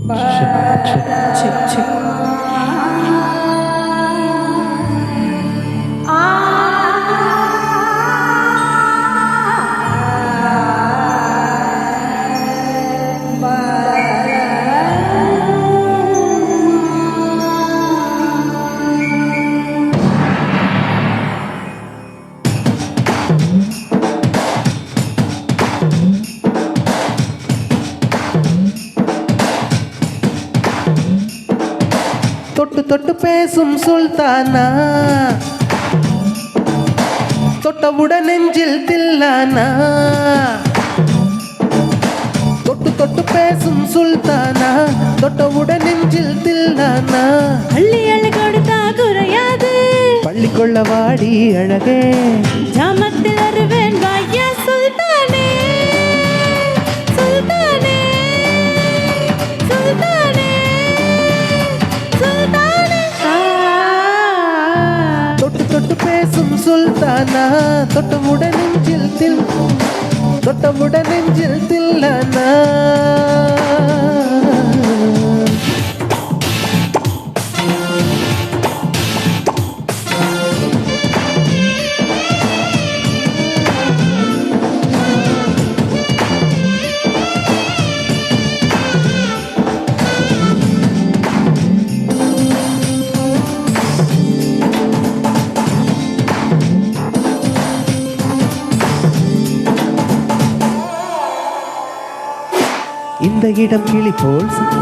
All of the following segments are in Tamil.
Check, check. தொட்டு தொட்டு பேசும் சுல்தானா, தொட்டவுடன் நெஞ்சில் தில்லானா. தொட்டு தொட்டு பேசும் சுல்தானா, தொட்டவுடன் நெஞ்சில் தில்லானா. அள்ளி அள்ளி கொடுத்தா குறையாது, பள்ளி கொள்ள வாடி அழகே. ஜாமத்தில் அறிவேன் வாயா சுல்தானே, சுல்தானே, சுல்தானே, சுல்தானே. தொட்டு தொட்டு பேசும் சுல்தானா, தொட்டவுடன் நெஞ்சில் தொட்டவுடன் நெஞ்சில் தில்லானா. இந்த இடம் கிளி போல் சரி.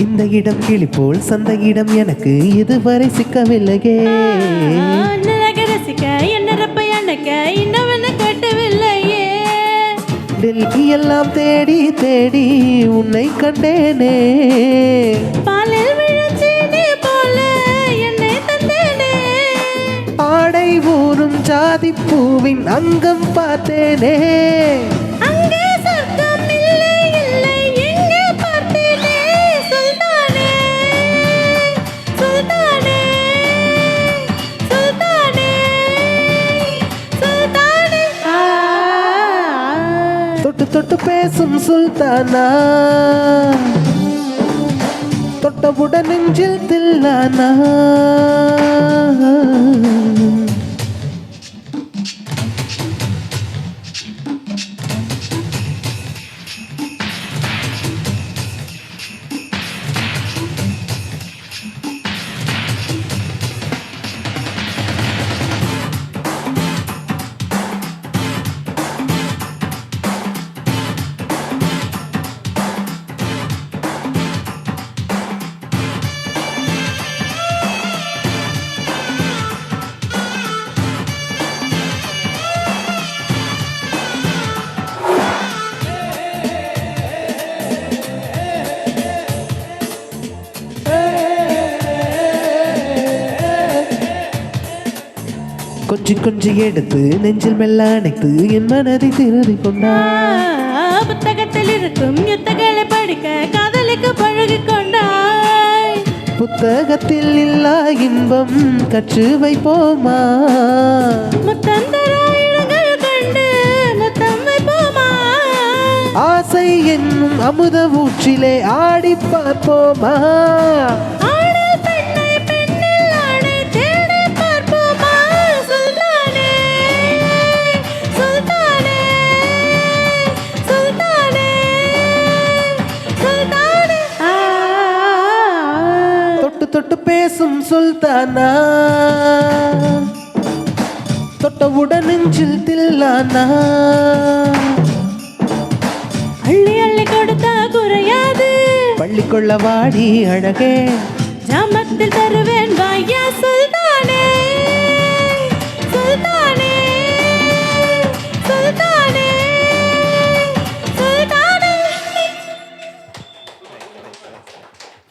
இந்த இடம் கிளி போல் சந்த இடம் எனக்கு இதுவரை சிக்கவில்லையே. ரசிக்க என்ன ரப்ப எனக்கு இன்னவன கட்டவில்லையே. டெல்லி எல்லாம் தேடி தேடி உன்னை கண்டேனே. பாலில் விழுச்சேனே போல என்னை தந்தேனே. ஆடை ஊறும் ஜாதி பூவின் அங்கம் பார்த்தேனே. அங்கே சொர்க்கம் இல்லை இல்லை எங்கே பார்த்தேனே. சுல்தானே, சுல்தானே, சுல்தானே, சுல்தானே. தொட்டு தொட்டு பேசும் சுல்தானா, தொட்டவுடன் நெஞ்சில் தில்லானா. கொஞ்சி கொஞ்சி எடுத்து நெஞ்சில் மெல்ல அணைத்து என் மனதை திருதி கொண்டாய். புத்தகத்தில் இருக்கும் யுத்தங்களை படிக்க காதலிக்கு பழகி கொண்டாய். புத்தகத்தில் இல்லா இன்பம் கற்று வைப்போமா. முத்தந்தராயிரங்கள் கண்டு முத்தம் வைப்போமா. ஆசை என்னும் அமுத ஊற்றிலே ஆடி பார்ப்போமா. தொட்டு பேசும் சுல்தானா, தொட்டவுடன் நெஞ்சில் தில்லானா. அள்ளி அள்ளி கொடுத்தா குறையாது, பள்ளி கொள்ள வாடி அழகே. ஜாமத்தில் தருவேன் வாயா சுல்தானே, சுல்தானே, சுல்தானே, சுல்தானே.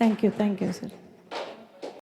Thank you sir.